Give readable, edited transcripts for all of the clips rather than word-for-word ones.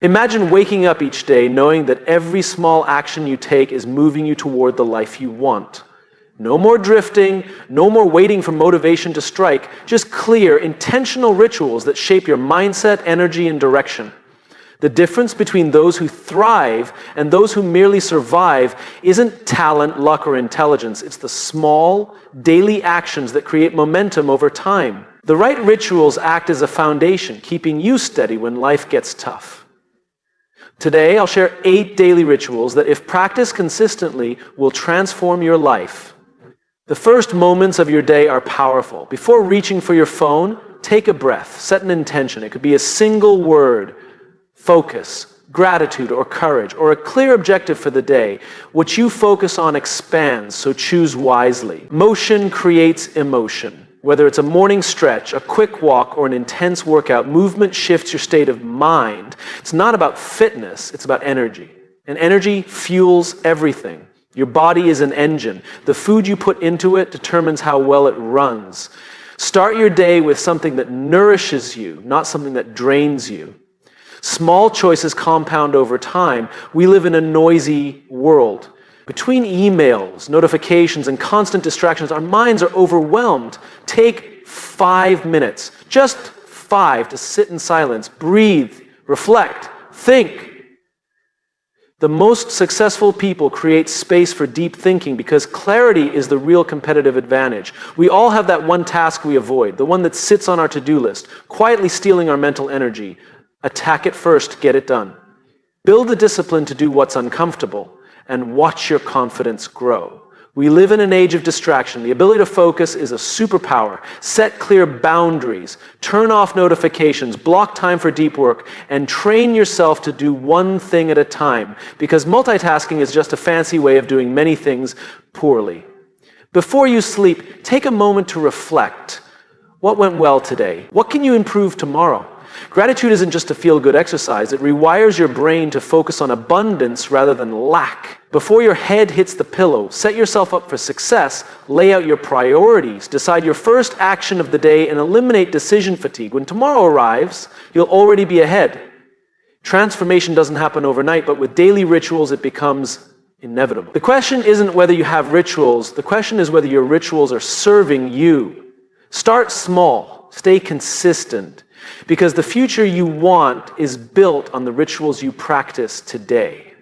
Imagine waking up each day knowing that every small action you take is moving you toward the life you want. No more drifting, no more waiting for motivation to strike, just clear, intentional rituals that shape your mindset, energy, and direction. The difference between those who thrive and those who merely survive isn't talent, luck, or intelligence. It's the small, daily actions that create momentum over time. The right rituals act as a foundation, keeping you steady when life gets tough. Today, I'll share 8 daily rituals that, if practiced consistently, will transform your life. The first moments of your day are powerful. Before reaching for your phone, take a breath, set an intention. It could be a single word, focus, gratitude, or courage, or a clear objective for the day. What you focus on expands, so choose wisely. Motion creates emotion. Whether it's a morning stretch, a quick walk, or an intense workout, movement shifts your state of mind. It's not about fitness, it's about energy. And energy fuels everything. Your body is an engine. The food you put into it determines how well it runs. Start your day with something that nourishes you, not something that drains you. Small choices compound over time. We live in a noisy world. Between emails, notifications, and constant distractions, our minds are overwhelmed. Take 5 minutes, just 5, to sit in silence, breathe, reflect, think. The most successful people create space for deep thinking because clarity is the real competitive advantage. We all have that one task we avoid, the one that sits on our to-do list, quietly stealing our mental energy. Attack it first, get it done. Build the discipline to do what's uncomfortable and watch your confidence grow. We live in an age of distraction. The ability to focus is a superpower. Set clear boundaries, turn off notifications, block time for deep work, and train yourself to do one thing at a time, because multitasking is just a fancy way of doing many things poorly. Before you sleep, take a moment to reflect. What went well today? What can you improve tomorrow? Gratitude isn't just a feel-good exercise. It rewires your brain to focus on abundance rather than lack. Before your head hits the pillow, set yourself up for success, lay out your priorities, decide your first action of the day, and eliminate decision fatigue. When tomorrow arrives, you'll already be ahead. Transformation doesn't happen overnight, but with daily rituals, it becomes inevitable. The question isn't whether you have rituals. The question is whether your rituals are serving you. Start small. Stay consistent. Because the future you want is built on the rituals you practice today.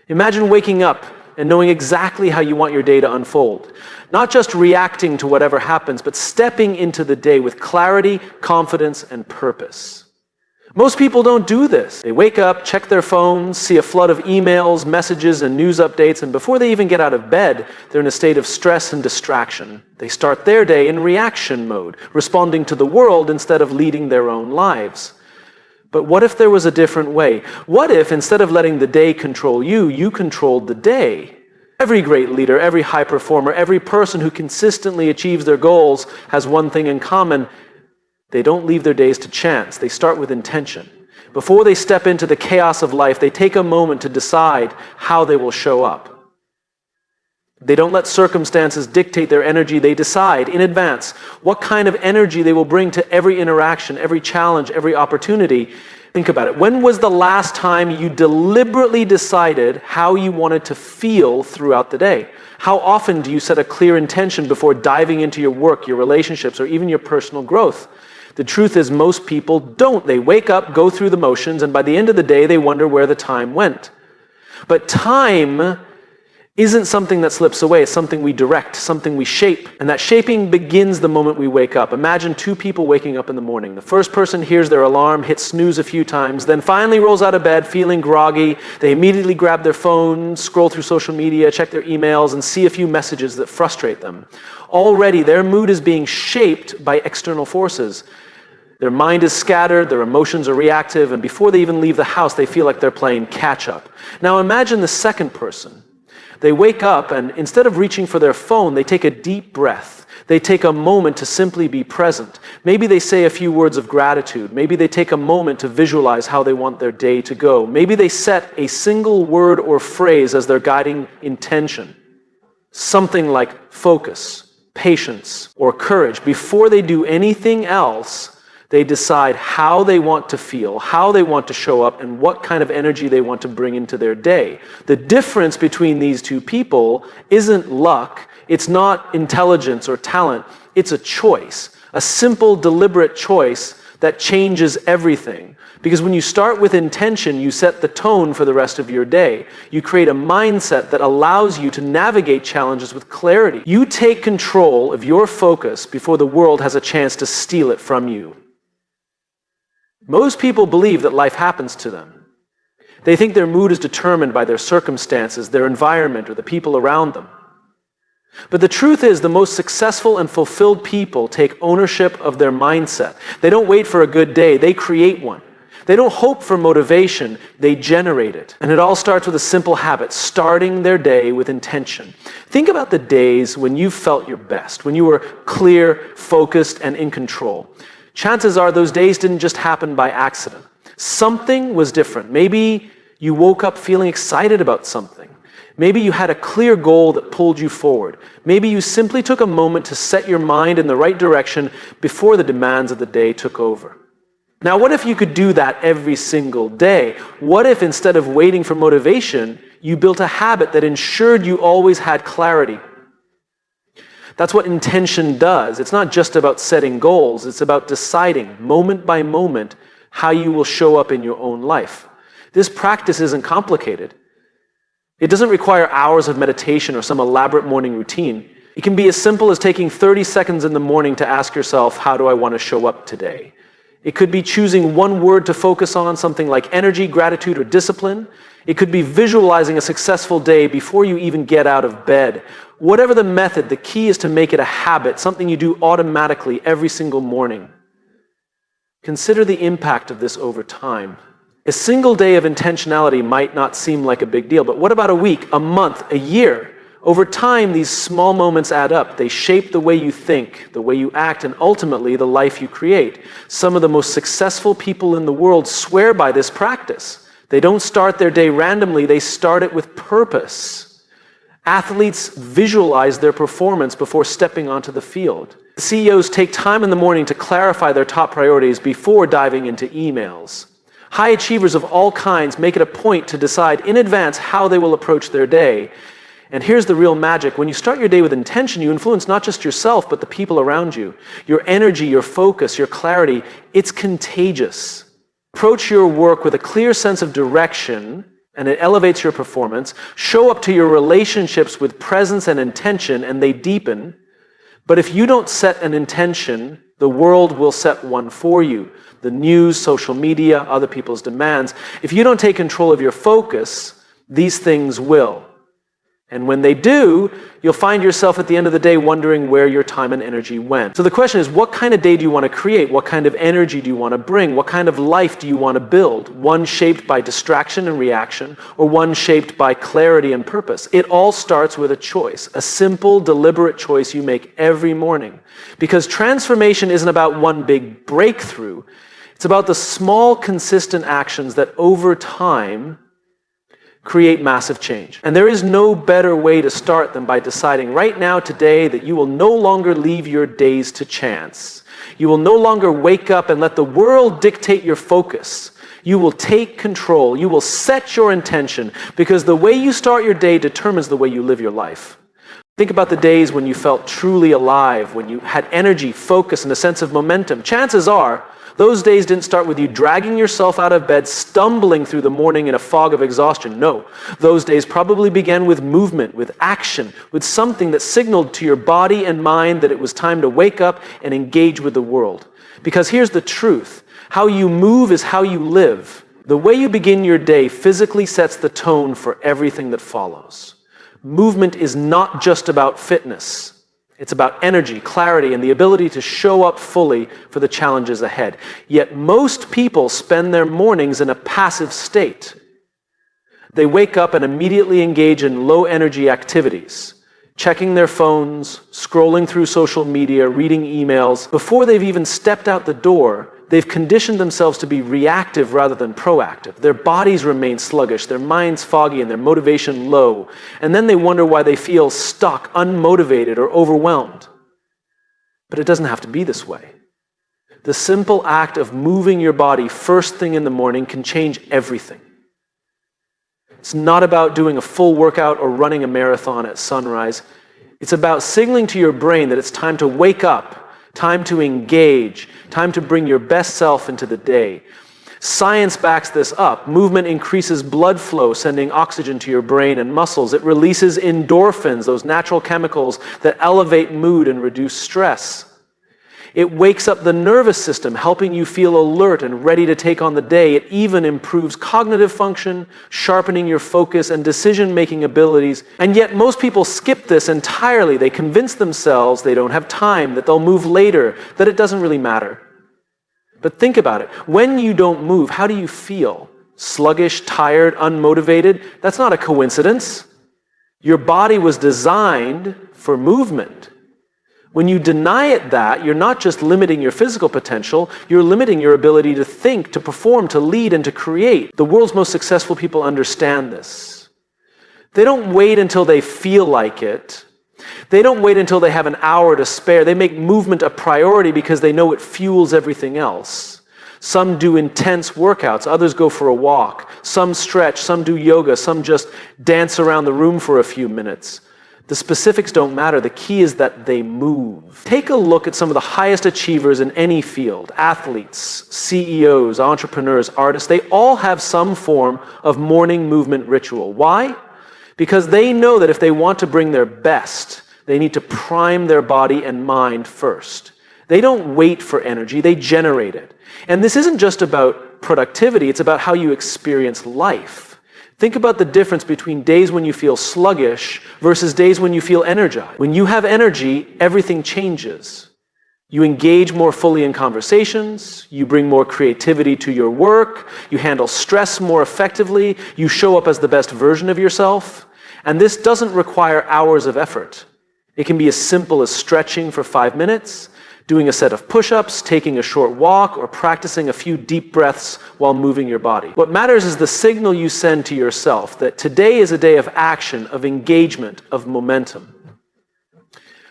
Imagine waking up and knowing exactly how you want your day to unfold. Not just reacting to whatever happens, but stepping into the day with clarity, confidence, and purpose. Most people don't do this. They wake up, check their phones, see a flood of emails, messages, and news updates, and before they even get out of bed, they're in a state of stress and distraction. They start their day in reaction mode, responding to the world instead of leading their own lives. But what if there was a different way? What if, instead of letting the day control you, you controlled the day? Every great leader, every high performer, every person who consistently achieves their goals has one thing in common. They don't leave their days to chance. They start with intention. Before they step into the chaos of life, they take a moment to decide how they will show up. They don't let circumstances dictate their energy. They decide in advance what kind of energy they will bring to every interaction, every challenge, every opportunity. Think about it. When was the last time you deliberately decided how you wanted to feel throughout the day? How often do you set a clear intention before diving into your work, your relationships, or even your personal growth? The truth is, most people don't. They wake up, go through the motions, and by the end of the day, they wonder where the time went. But time isn't something that slips away. It's something we direct, something we shape. And that shaping begins the moment we wake up. Imagine 2 people waking up in the morning. The first person hears their alarm, hits snooze a few times, then finally rolls out of bed feeling groggy. They immediately grab their phone, scroll through social media, check their emails, and see a few messages that frustrate them. Already, their mood is being shaped by external forces. Their mind is scattered, their emotions are reactive, and before they even leave the house, they feel like they're playing catch-up. Now imagine the second person. They wake up, and instead of reaching for their phone, they take a deep breath. They take a moment to simply be present. Maybe they say a few words of gratitude. Maybe they take a moment to visualize how they want their day to go. Maybe they set a single word or phrase as their guiding intention. Something like focus, patience, or courage. Before they do anything else, They decide how they want to feel, how they want to show up, and what kind of energy they want to bring into their day. The difference between these two people isn't luck, it's not intelligence or talent, it's a choice. A simple, deliberate choice that changes everything. Because when you start with intention, you set the tone for the rest of your day. You create a mindset that allows you to navigate challenges with clarity. You take control of your focus before the world has a chance to steal it from you. Most people believe that life happens to them. They think their mood is determined by their circumstances, their environment, or the people around them. But the truth is, the most successful and fulfilled people take ownership of their mindset. They don't wait for a good day, they create one. They don't hope for motivation, they generate it. And it all starts with a simple habit, starting their day with intention. Think about the days when you felt your best, when you were clear, focused, and in control. Chances are those days didn't just happen by accident. Something was different. Maybe you woke up feeling excited about something. Maybe you had a clear goal that pulled you forward. Maybe you simply took a moment to set your mind in the right direction before the demands of the day took over. Now, what if you could do that every single day? What if instead of waiting for motivation, you built a habit that ensured you always had clarity? That's what intention does. It's not just about setting goals. It's about deciding, moment by moment, how you will show up in your own life. This practice isn't complicated. It doesn't require hours of meditation or some elaborate morning routine. It can be as simple as taking 30 seconds in the morning to ask yourself, how do I want to show up today? It could be choosing one word to focus on, something like energy, gratitude, or discipline. It could be visualizing a successful day before you even get out of bed. Whatever the method, the key is to make it a habit, something you do automatically every single morning. Consider the impact of this over time. A single day of intentionality might not seem like a big deal, but what about a week, a month, a year? Over time, these small moments add up. They shape the way you think, the way you act, and ultimately the life you create. Some of the most successful people in the world swear by this practice. They don't start their day randomly, they start it with purpose. Athletes visualize their performance before stepping onto the field. CEOs take time in the morning to clarify their top priorities before diving into emails. High achievers of all kinds make it a point to decide in advance how they will approach their day. And here's the real magic. When you start your day with intention, you influence not just yourself, but the people around you. Your energy, your focus, your clarity, it's contagious. Approach your work with a clear sense of direction, and it elevates your performance. Show up to your relationships with presence and intention, and they deepen. But if you don't set an intention, the world will set one for you. The news, social media, other people's demands. If you don't take control of your focus, these things will. And when they do, you'll find yourself at the end of the day wondering where your time and energy went. So the question is, what kind of day do you want to create? What kind of energy do you want to bring? What kind of life do you want to build? One shaped by distraction and reaction, or one shaped by clarity and purpose? It all starts with a choice, a simple, deliberate choice you make every morning. Because transformation isn't about one big breakthrough. It's about the small, consistent actions that over time create massive change. And there is no better way to start than by deciding right now, today, that you will no longer leave your days to chance. You will no longer wake up and let the world dictate your focus. You will take control. You will set your intention, because the way you start your day determines the way you live your life. Think about the days when you felt truly alive, when you had energy, focus, and a sense of momentum. Chances are, those days didn't start with you dragging yourself out of bed, stumbling through the morning in a fog of exhaustion. No, those days probably began with movement, with action, with something that signaled to your body and mind that it was time to wake up and engage with the world. Because here's the truth. How you move is how you live. The way you begin your day physically sets the tone for everything that follows. Movement is not just about fitness. It's about energy, clarity, and the ability to show up fully for the challenges ahead. Yet most people spend their mornings in a passive state. They wake up and immediately engage in low-energy activities, checking their phones, scrolling through social media, reading emails. Before they've even stepped out the door, they've conditioned themselves to be reactive rather than proactive. Their bodies remain sluggish, their minds foggy, and their motivation low. And then they wonder why they feel stuck, unmotivated, or overwhelmed. But it doesn't have to be this way. The simple act of moving your body first thing in the morning can change everything. It's not about doing a full workout or running a marathon at sunrise. It's about signaling to your brain that it's time to wake up, time to engage, time to bring your best self into the day. Science backs this up. Movement increases blood flow, sending oxygen to your brain and muscles. It releases endorphins, those natural chemicals that elevate mood and reduce stress. It wakes up the nervous system, helping you feel alert and ready to take on the day. It even improves cognitive function, sharpening your focus and decision-making abilities. And yet most people skip this entirely. They convince themselves they don't have time, that they'll move later, that it doesn't really matter. But think about it. When you don't move, how do you feel? Sluggish, tired, unmotivated? That's not a coincidence. Your body was designed for movement. When you deny it that, you're not just limiting your physical potential, you're limiting your ability to think, to perform, to lead, and to create. The world's most successful people understand this. They don't wait until they feel like it. They don't wait until they have an hour to spare. They make movement a priority because they know it fuels everything else. Some do intense workouts, others go for a walk. Some stretch, some do yoga, some just dance around the room for a few minutes. The specifics don't matter. The key is that they move. Take a look at some of the highest achievers in any field. Athletes, CEOs, entrepreneurs, artists, they all have some form of morning movement ritual. Why? Because they know that if they want to bring their best, they need to prime their body and mind first. They don't wait for energy, they generate it. And this isn't just about productivity, it's about how you experience life. Think about the difference between days when you feel sluggish versus days when you feel energized. When you have energy, everything changes. You engage more fully in conversations, you bring more creativity to your work, you handle stress more effectively, you show up as the best version of yourself. And this doesn't require hours of effort. It can be as simple as stretching for 5 minutes, doing a set of push-ups, taking a short walk, or practicing a few deep breaths while moving your body. What matters is the signal you send to yourself that today is a day of action, of engagement, of momentum.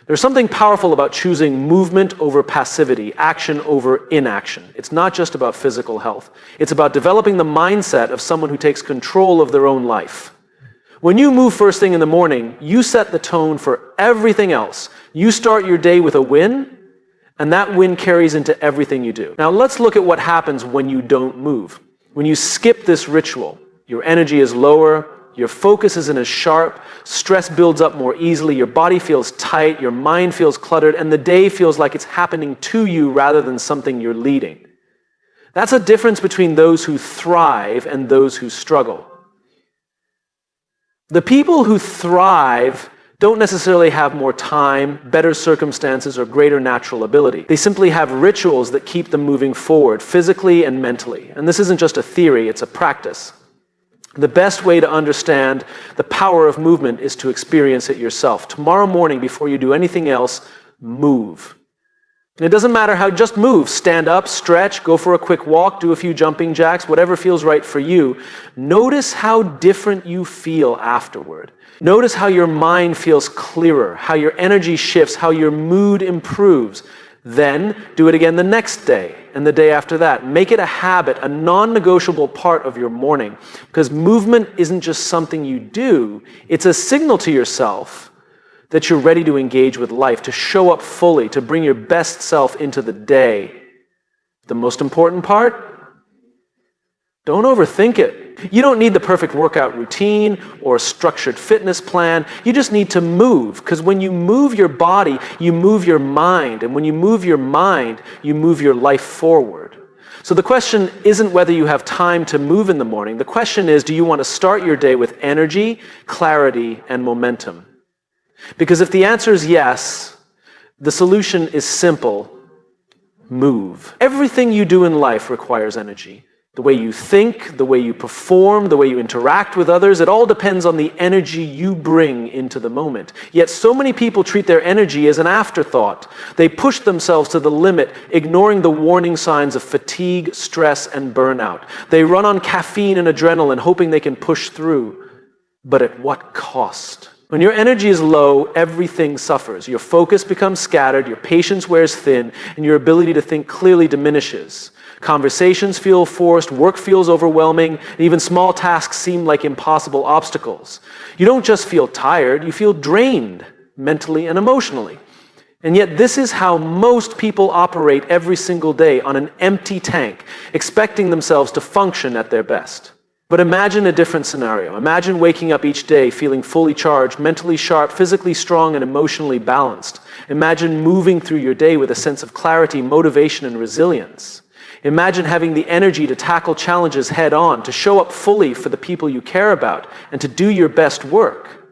There's something powerful about choosing movement over passivity, action over inaction. It's not just about physical health. It's about developing the mindset of someone who takes control of their own life. When you move first thing in the morning, you set the tone for everything else. You start your day with a win, and that win carries into everything you do. Now let's look at what happens when you don't move. When you skip this ritual, your energy is lower, your focus isn't as sharp, stress builds up more easily, your body feels tight, your mind feels cluttered, and the day feels like it's happening to you rather than something you're leading. That's a difference between those who thrive and those who struggle. The people who thrive don't necessarily have more time, better circumstances, or greater natural ability. They simply have rituals that keep them moving forward, physically and mentally. And this isn't just a theory, it's a practice. The best way to understand the power of movement is to experience it yourself. Tomorrow morning, before you do anything else, move. And it doesn't matter how, just move. Stand up, stretch, go for a quick walk, do a few jumping jacks, whatever feels right for you. Notice how different you feel afterward. Notice how your mind feels clearer, how your energy shifts, how your mood improves. Then do it again the next day and the day after that. Make it a habit, a non-negotiable part of your morning. Because movement isn't just something you do, it's a signal to yourself that you're ready to engage with life, to show up fully, to bring your best self into the day. The most important part? Don't overthink it. You don't need the perfect workout routine or a structured fitness plan. You just need to move, because when you move your body, you move your mind. And when you move your mind, you move your life forward. So the question isn't whether you have time to move in the morning. The question is, do you want to start your day with energy, clarity, and momentum? Because if the answer is yes, the solution is simple: move. Everything you do in life requires energy. The way you think, the way you perform, the way you interact with others, it all depends on the energy you bring into the moment. Yet so many people treat their energy as an afterthought. They push themselves to the limit, ignoring the warning signs of fatigue, stress, and burnout. They run on caffeine and adrenaline, hoping they can push through. But at what cost? When your energy is low, everything suffers. Your focus becomes scattered, your patience wears thin, and your ability to think clearly diminishes. Conversations feel forced, work feels overwhelming, and even small tasks seem like impossible obstacles. You don't just feel tired, you feel drained, mentally and emotionally. And yet this is how most people operate every single day, on an empty tank, expecting themselves to function at their best. But imagine a different scenario. Imagine waking up each day feeling fully charged, mentally sharp, physically strong, and emotionally balanced. Imagine moving through your day with a sense of clarity, motivation, and resilience. Imagine having the energy to tackle challenges head on, to show up fully for the people you care about, and to do your best work.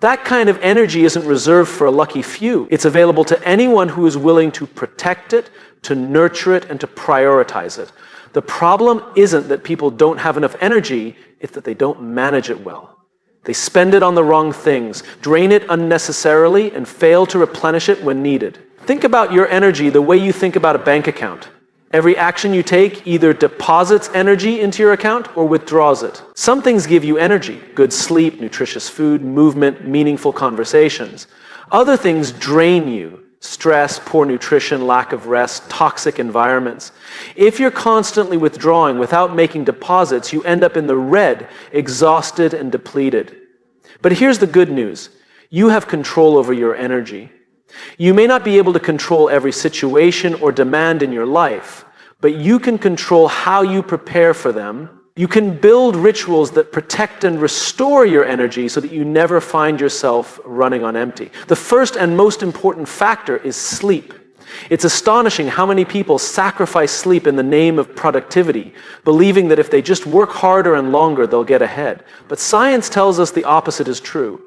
That kind of energy isn't reserved for a lucky few. It's available to anyone who is willing to protect it, to nurture it, and to prioritize it. The problem isn't that people don't have enough energy, it's that they don't manage it well. They spend it on the wrong things, drain it unnecessarily, and fail to replenish it when needed. Think about your energy the way you think about a bank account. Every action you take either deposits energy into your account or withdraws it. Some things give you energy: good sleep, nutritious food, movement, meaningful conversations. Other things drain you: stress, poor nutrition, lack of rest, toxic environments. If you're constantly withdrawing without making deposits, you end up in the red, exhausted and depleted. But here's the good news. You have control over your energy. You may not be able to control every situation or demand in your life, but you can control how you prepare for them. You can build rituals that protect and restore your energy so that you never find yourself running on empty. The first and most important factor is sleep. It's astonishing how many people sacrifice sleep in the name of productivity, believing that if they just work harder and longer, they'll get ahead. But science tells us the opposite is true.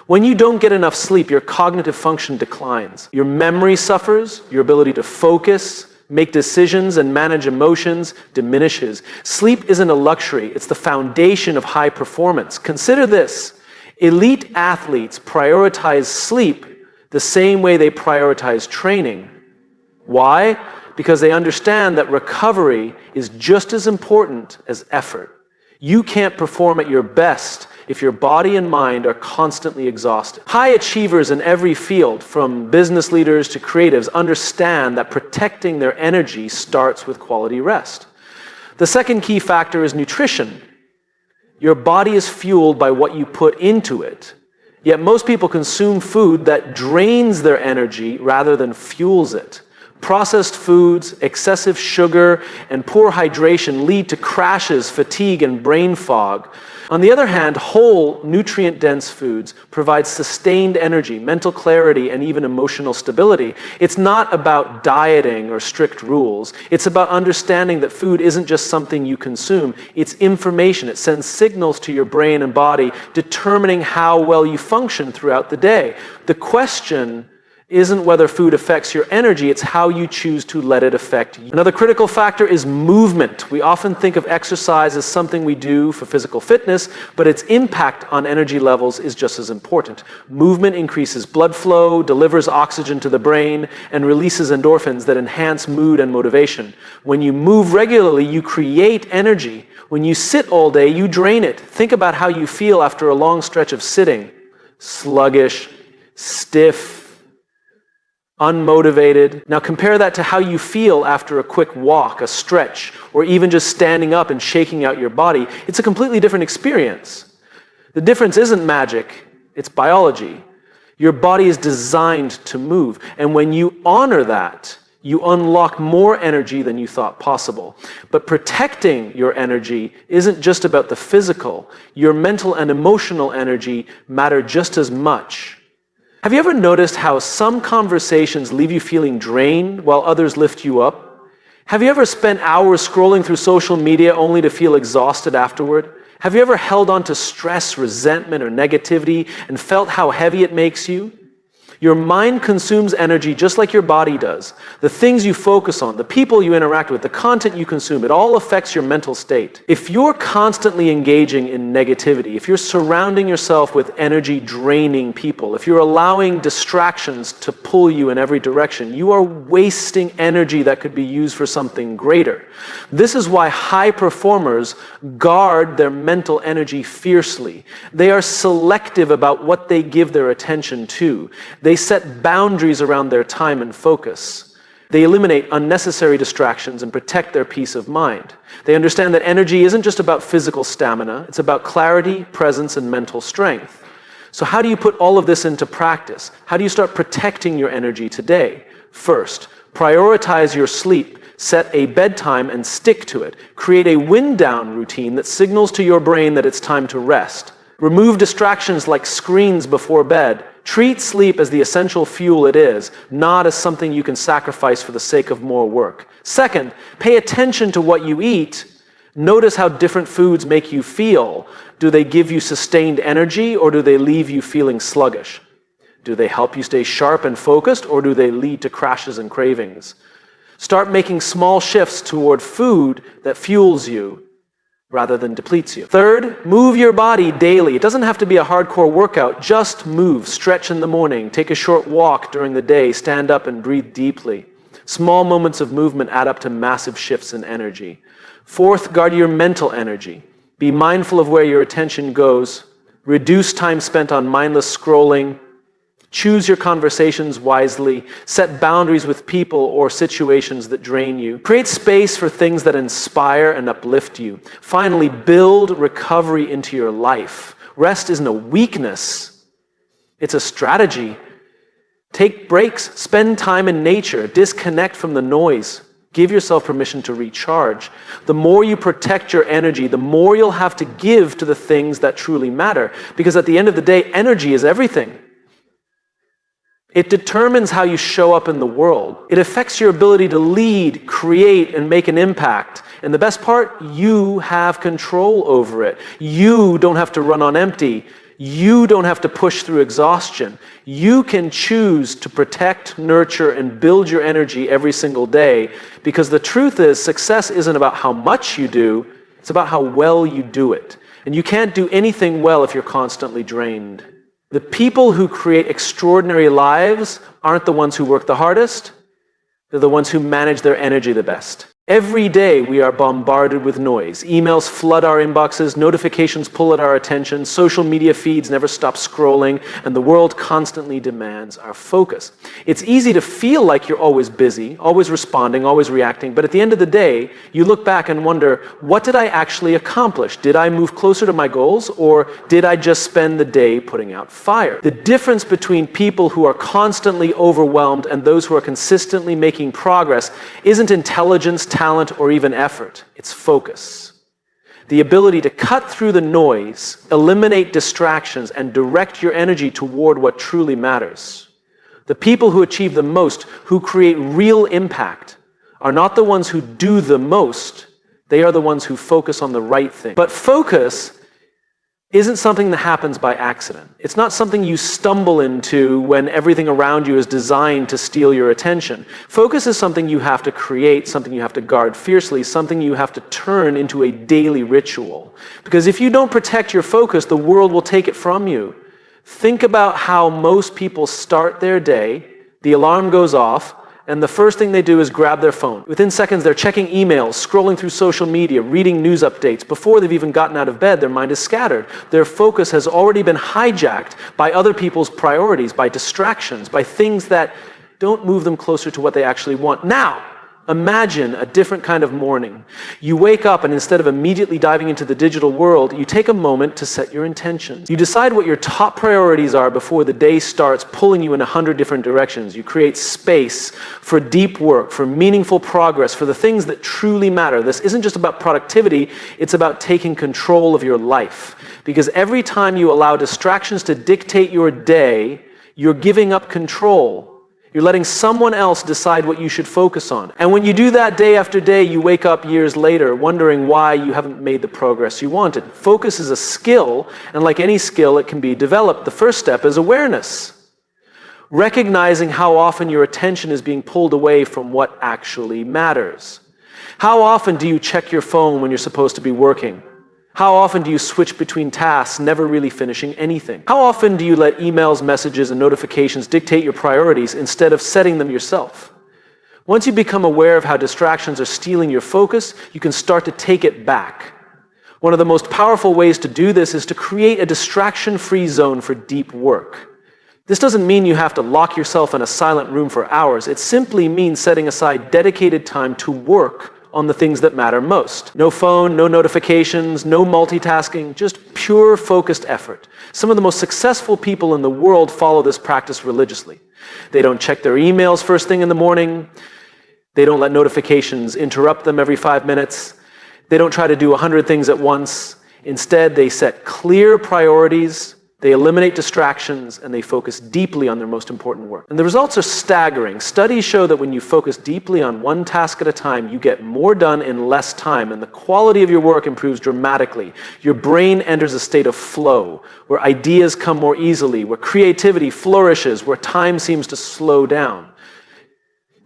When you don't get enough sleep, your cognitive function declines. Your memory suffers, your ability to focus, make decisions, and manage emotions diminishes. Sleep isn't a luxury, it's the foundation of high performance. Consider this: elite athletes prioritize sleep the same way they prioritize training. Why? Because they understand that recovery is just as important as effort. You can't perform at your best if your body and mind are constantly exhausted. High achievers in every field, from business leaders to creatives, understand that protecting their energy starts with quality rest. The second key factor is nutrition. Your body is fueled by what you put into it. Yet most people consume food that drains their energy rather than fuels it. Processed foods, excessive sugar, and poor hydration lead to crashes, fatigue, and brain fog. On the other hand, whole, nutrient-dense foods provide sustained energy, mental clarity, and even emotional stability. It's not about dieting or strict rules. It's about understanding that food isn't just something you consume. It's information. It sends signals to your brain and body, determining how well you function throughout the day. The question isn't whether food affects your energy, it's how you choose to let it affect you. Another critical factor is movement. We often think of exercise as something we do for physical fitness, but its impact on energy levels is just as important. Movement increases blood flow, delivers oxygen to the brain, and releases endorphins that enhance mood and motivation. When you move regularly, you create energy. When you sit all day, you drain it. Think about how you feel after a long stretch of sitting. Sluggish, stiff, unmotivated. Now compare that to how you feel after a quick walk, a stretch, or even just standing up and shaking out your body. It's a completely different experience. The difference isn't magic, it's biology. Your body is designed to move, and when you honor that, you unlock more energy than you thought possible. But protecting your energy isn't just about the physical. Your mental and emotional energy matter just as much. Have you ever noticed how some conversations leave you feeling drained while others lift you up? Have you ever spent hours scrolling through social media only to feel exhausted afterward? Have you ever held on to stress, resentment, or negativity and felt how heavy it makes you? Your mind consumes energy just like your body does. The things you focus on, the people you interact with, the content you consume, it all affects your mental state. If you're constantly engaging in negativity, if you're surrounding yourself with energy-draining people, if you're allowing distractions to pull you in every direction, you are wasting energy that could be used for something greater. This is why high performers guard their mental energy fiercely. They are selective about what they give their attention to. They set boundaries around their time and focus. They eliminate unnecessary distractions and protect their peace of mind. They understand that energy isn't just about physical stamina, it's about clarity, presence, and mental strength. So how do you put all of this into practice? How do you start protecting your energy today? First, prioritize your sleep. Set a bedtime and stick to it. Create a wind-down routine that signals to your brain that it's time to rest. Remove distractions like screens before bed. Treat sleep as the essential fuel it is, not as something you can sacrifice for the sake of more work. Second, pay attention to what you eat. Notice how different foods make you feel. Do they give you sustained energy, or do they leave you feeling sluggish? Do they help you stay sharp and focused, or do they lead to crashes and cravings? Start making small shifts toward food that fuels you rather than depletes you. Third, move your body daily. It doesn't have to be a hardcore workout. Just move. Stretch in the morning. Take a short walk during the day. Stand up and breathe deeply. Small moments of movement add up to massive shifts in energy. Fourth, guard your mental energy. Be mindful of where your attention goes. Reduce time spent on mindless scrolling. Choose your conversations wisely. Set boundaries with people or situations that drain you. Create space for things that inspire and uplift you. Finally, build recovery into your life. Rest isn't a weakness. It's a strategy. Take breaks. Spend time in nature. Disconnect from the noise. Give yourself permission to recharge. The more you protect your energy, the more you'll have to give to the things that truly matter. Because at the end of the day, energy is everything. It determines how you show up in the world. It affects your ability to lead, create, and make an impact. And the best part, you have control over it. You don't have to run on empty. You don't have to push through exhaustion. You can choose to protect, nurture, and build your energy every single day, because the truth is, success isn't about how much you do, it's about how well you do it. And you can't do anything well if you're constantly drained. The people who create extraordinary lives aren't the ones who work the hardest, they're the ones who manage their energy the best. Every day we are bombarded with noise. Emails flood our inboxes, notifications pull at our attention, social media feeds never stop scrolling, and the world constantly demands our focus. It's easy to feel like you're always busy, always responding, always reacting, but at the end of the day, you look back and wonder, what did I actually accomplish? Did I move closer to my goals, or did I just spend the day putting out fire? The difference between people who are constantly overwhelmed and those who are consistently making progress isn't intelligence, talent, or even effort. It's focus. The ability to cut through the noise, eliminate distractions, and direct your energy toward what truly matters. The people who achieve the most, who create real impact, are not the ones who do the most. They are the ones who focus on the right thing. But focus isn't something that happens by accident. It's not something you stumble into when everything around you is designed to steal your attention. Focus is something you have to create, something you have to guard fiercely, something you have to turn into a daily ritual. Because if you don't protect your focus, the world will take it from you. Think about how most people start their day, the alarm goes off, and the first thing they do is grab their phone. Within seconds, they're checking emails, scrolling through social media, reading news updates. Before they've even gotten out of bed, their mind is scattered. Their focus has already been hijacked by other people's priorities, by distractions, by things that don't move them closer to what they actually want. Now, imagine a different kind of morning. You wake up, and instead of immediately diving into the digital world, you take a moment to set your intentions. You decide what your top priorities are before the day starts pulling you in 100 different directions. You create space for deep work, for meaningful progress, for the things that truly matter. This isn't just about productivity, it's about taking control of your life. Because every time you allow distractions to dictate your day, you're giving up control. You're letting someone else decide what you should focus on. And when you do that day after day, you wake up years later wondering why you haven't made the progress you wanted. Focus is a skill, and like any skill, it can be developed. The first step is awareness. Recognizing how often your attention is being pulled away from what actually matters. How often do you check your phone when you're supposed to be working? How often do you switch between tasks, never really finishing anything? How often do you let emails, messages, and notifications dictate your priorities instead of setting them yourself? Once you become aware of how distractions are stealing your focus, you can start to take it back. One of the most powerful ways to do this is to create a distraction-free zone for deep work. This doesn't mean you have to lock yourself in a silent room for hours. It simply means setting aside dedicated time to work on the things that matter most. No phone, no notifications, no multitasking, just pure focused effort. Some of the most successful people in the world follow this practice religiously. They don't check their emails first thing in the morning. They don't let notifications interrupt them every 5 minutes. They don't try to do 100 things at once. Instead, they set clear priorities, they eliminate distractions, and they focus deeply on their most important work. And the results are staggering. Studies show that when you focus deeply on one task at a time, you get more done in less time, and the quality of your work improves dramatically. Your brain enters a state of flow, where ideas come more easily, where creativity flourishes, where time seems to slow down.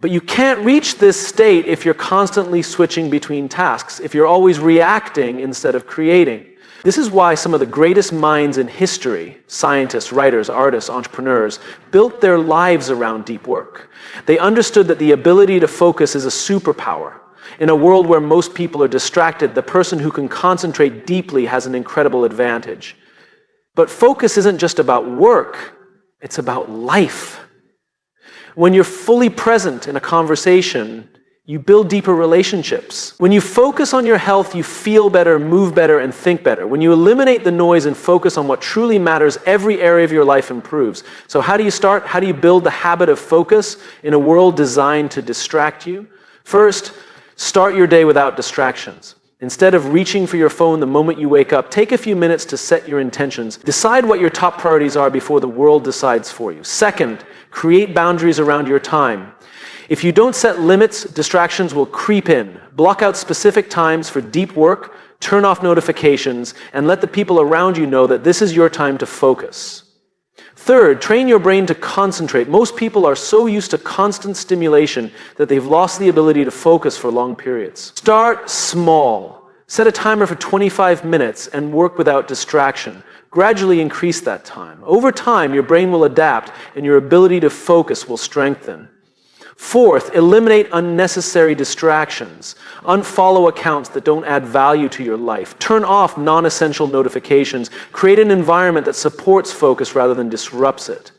But you can't reach this state if you're constantly switching between tasks, if you're always reacting instead of creating. This is why some of the greatest minds in history, scientists, writers, artists, entrepreneurs, built their lives around deep work. They understood that the ability to focus is a superpower. In a world where most people are distracted, the person who can concentrate deeply has an incredible advantage. But focus isn't just about work, it's about life. When you're fully present in a conversation, you build deeper relationships. When you focus on your health, you feel better, move better, and think better. When you eliminate the noise and focus on what truly matters, every area of your life improves. So how do you start? How do you build the habit of focus in a world designed to distract you? First, start your day without distractions. Instead of reaching for your phone the moment you wake up, take a few minutes to set your intentions. Decide what your top priorities are before the world decides for you. Second, create boundaries around your time. If you don't set limits, distractions will creep in. Block out specific times for deep work, turn off notifications, and let the people around you know that this is your time to focus. Third, train your brain to concentrate. Most people are so used to constant stimulation that they've lost the ability to focus for long periods. Start small. Set a timer for 25 minutes and work without distraction. Gradually increase that time. Over time, your brain will adapt and your ability to focus will strengthen. Fourth, eliminate unnecessary distractions. Unfollow accounts that don't add value to your life. Turn off non-essential notifications. Create an environment that supports focus rather than disrupts it.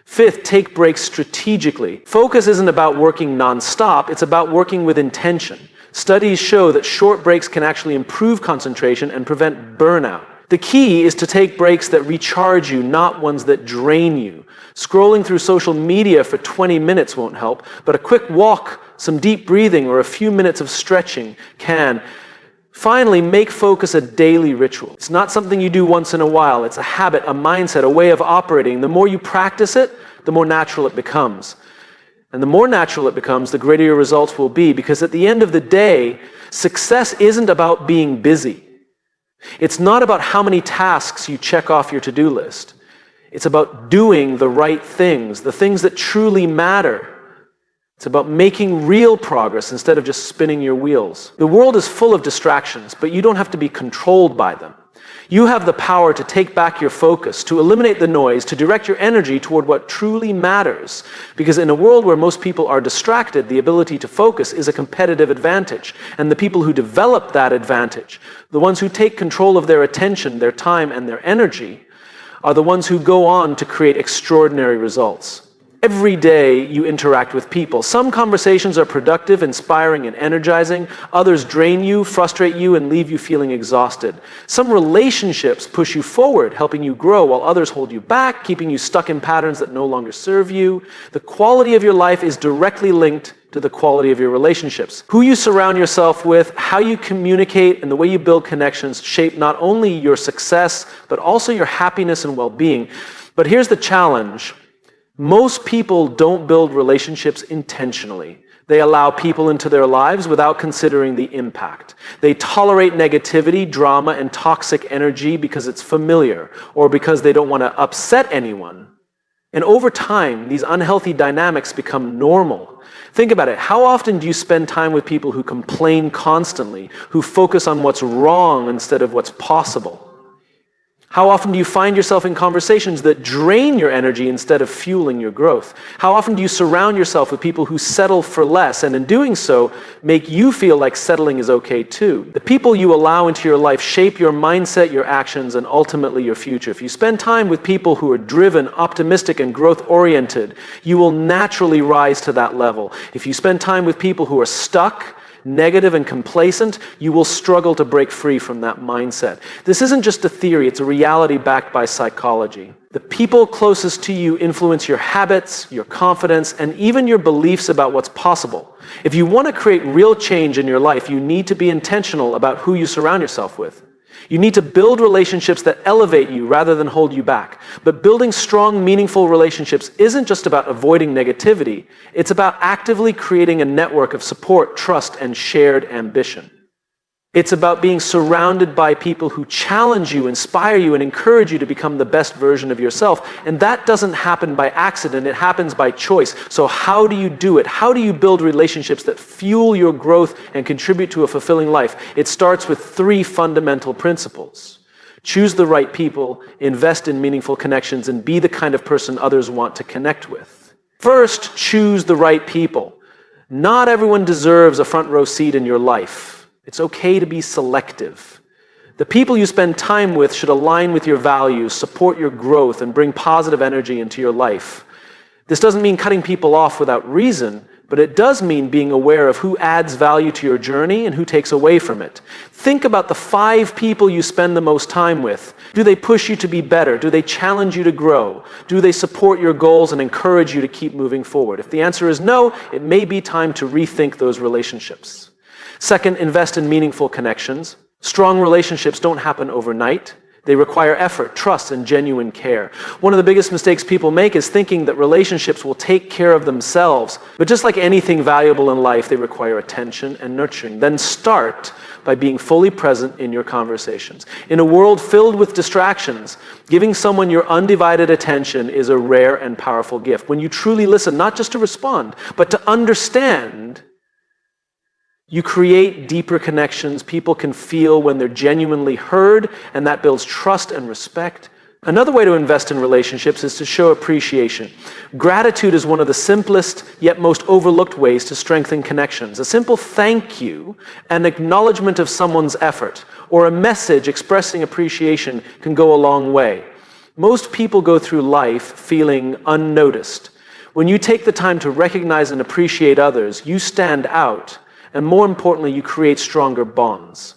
Fifth, take breaks strategically. Focus isn't about working non-stop, it's about working with intention. Studies show that short breaks can actually improve concentration and prevent burnout. The key is to take breaks that recharge you, not ones that drain you. Scrolling through social media for 20 minutes won't help, but a quick walk, some deep breathing, or a few minutes of stretching can. Finally, make focus a daily ritual. It's not something you do once in a while. It's a habit, a mindset, a way of operating. The more you practice it, the more natural it becomes. And the more natural it becomes, the greater your results will be, because at the end of the day, success isn't about being busy. It's not about how many tasks you check off your to-do list. It's about doing the right things, the things that truly matter. It's about making real progress instead of just spinning your wheels. The world is full of distractions, but you don't have to be controlled by them. You have the power to take back your focus, to eliminate the noise, to direct your energy toward what truly matters. Because in a world where most people are distracted, the ability to focus is a competitive advantage. And the people who develop that advantage, the ones who take control of their attention, their time, and their energy, are the ones who go on to create extraordinary results. Every day you interact with people. Some conversations are productive, inspiring, and energizing. Others drain you, frustrate you, and leave you feeling exhausted. Some relationships push you forward, helping you grow, while others hold you back, keeping you stuck in patterns that no longer serve you. The quality of your life is directly linked to the quality of your relationships. Who you surround yourself with, how you communicate, and the way you build connections shape not only your success, but also your happiness and well-being. But here's the challenge. Most people don't build relationships intentionally. They allow people into their lives without considering the impact. They tolerate negativity, drama, and toxic energy because it's familiar, or because they don't want to upset anyone. And over time, these unhealthy dynamics become normal. Think about it. How often do you spend time with people who complain constantly, who focus on what's wrong instead of what's possible? How often do you find yourself in conversations that drain your energy instead of fueling your growth? How often do you surround yourself with people who settle for less and in doing so make you feel like settling is okay too? The people you allow into your life shape your mindset, your actions, and ultimately your future. If you spend time with people who are driven, optimistic, and growth-oriented, you will naturally rise to that level. If you spend time with people who are stuck, negative and complacent, you will struggle to break free from that mindset. This isn't just a theory, it's a reality backed by psychology. The people closest to you influence your habits, your confidence, and even your beliefs about what's possible. If you want to create real change in your life, you need to be intentional about who you surround yourself with. You need to build relationships that elevate you rather than hold you back. But building strong, meaningful relationships isn't just about avoiding negativity. It's about actively creating a network of support, trust, and shared ambition. It's about being surrounded by people who challenge you, inspire you, and encourage you to become the best version of yourself. And that doesn't happen by accident, it happens by choice. So how do you do it? How do you build relationships that fuel your growth and contribute to a fulfilling life? It starts with 3 fundamental principles. Choose the right people, invest in meaningful connections, and be the kind of person others want to connect with. First, choose the right people. Not everyone deserves a front row seat in your life. It's okay to be selective. The people you spend time with should align with your values, support your growth, and bring positive energy into your life. This doesn't mean cutting people off without reason, but it does mean being aware of who adds value to your journey and who takes away from it. Think about the 5 people you spend the most time with. Do they push you to be better? Do they challenge you to grow? Do they support your goals and encourage you to keep moving forward? If the answer is no, it may be time to rethink those relationships. Second, invest in meaningful connections. Strong relationships don't happen overnight. They require effort, trust, and genuine care. One of the biggest mistakes people make is thinking that relationships will take care of themselves. But just like anything valuable in life, they require attention and nurturing. Then start by being fully present in your conversations. In a world filled with distractions, giving someone your undivided attention is a rare and powerful gift. When you truly listen, not just to respond, but to understand, you create deeper connections. People can feel when they're genuinely heard, and that builds trust and respect. Another way to invest in relationships is to show appreciation. Gratitude is one of the simplest yet most overlooked ways to strengthen connections. A simple thank you, an acknowledgement of someone's effort, or a message expressing appreciation can go a long way. Most people go through life feeling unnoticed. When you take the time to recognize and appreciate others, you stand out. And more importantly, you create stronger bonds.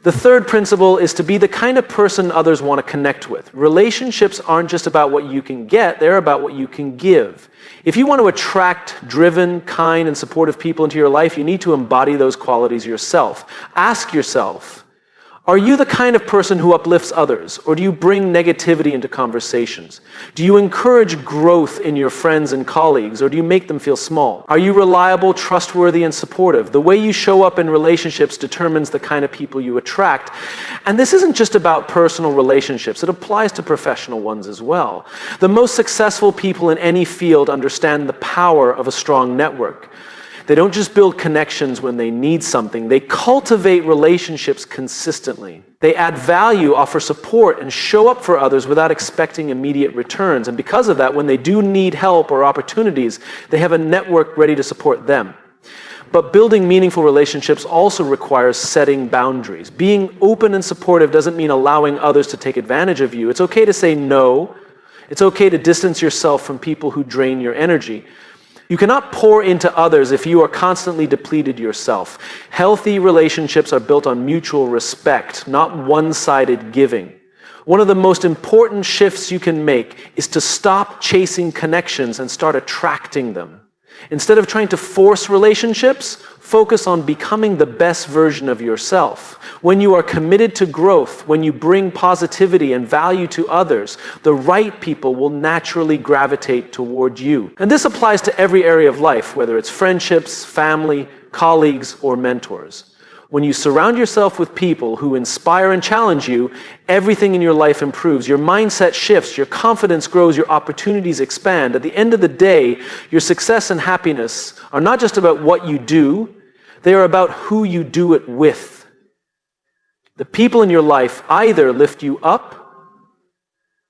The third principle is to be the kind of person others want to connect with. Relationships aren't just about what you can get, they're about what you can give. If you want to attract driven, kind, and supportive people into your life, you need to embody those qualities yourself. Ask yourself, are you the kind of person who uplifts others, or do you bring negativity into conversations? Do you encourage growth in your friends and colleagues, or do you make them feel small? Are you reliable, trustworthy, and supportive? The way you show up in relationships determines the kind of people you attract. And this isn't just about personal relationships, it applies to professional ones as well. The most successful people in any field understand the power of a strong network. They don't just build connections when they need something. They cultivate relationships consistently. They add value, offer support, and show up for others without expecting immediate returns. And because of that, when they do need help or opportunities, they have a network ready to support them. But building meaningful relationships also requires setting boundaries. Being open and supportive doesn't mean allowing others to take advantage of you. It's okay to say no. It's okay to distance yourself from people who drain your energy. You cannot pour into others if you are constantly depleted yourself. Healthy relationships are built on mutual respect, not one-sided giving. One of the most important shifts you can make is to stop chasing connections and start attracting them. Instead of trying to force relationships, focus on becoming the best version of yourself. When you are committed to growth, when you bring positivity and value to others, the right people will naturally gravitate toward you. And this applies to every area of life, whether it's friendships, family, colleagues, or mentors. When you surround yourself with people who inspire and challenge you, everything in your life improves. Your mindset shifts, your confidence grows, your opportunities expand. At the end of the day, your success and happiness are not just about what you do, they are about who you do it with. The people in your life either lift you up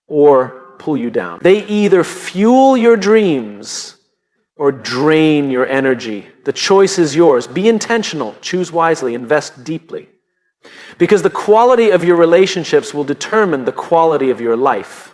or pull you down. They either fuel your dreams or drain your energy. The choice is yours. Be intentional, choose wisely, invest deeply. Because the quality of your relationships will determine the quality of your life.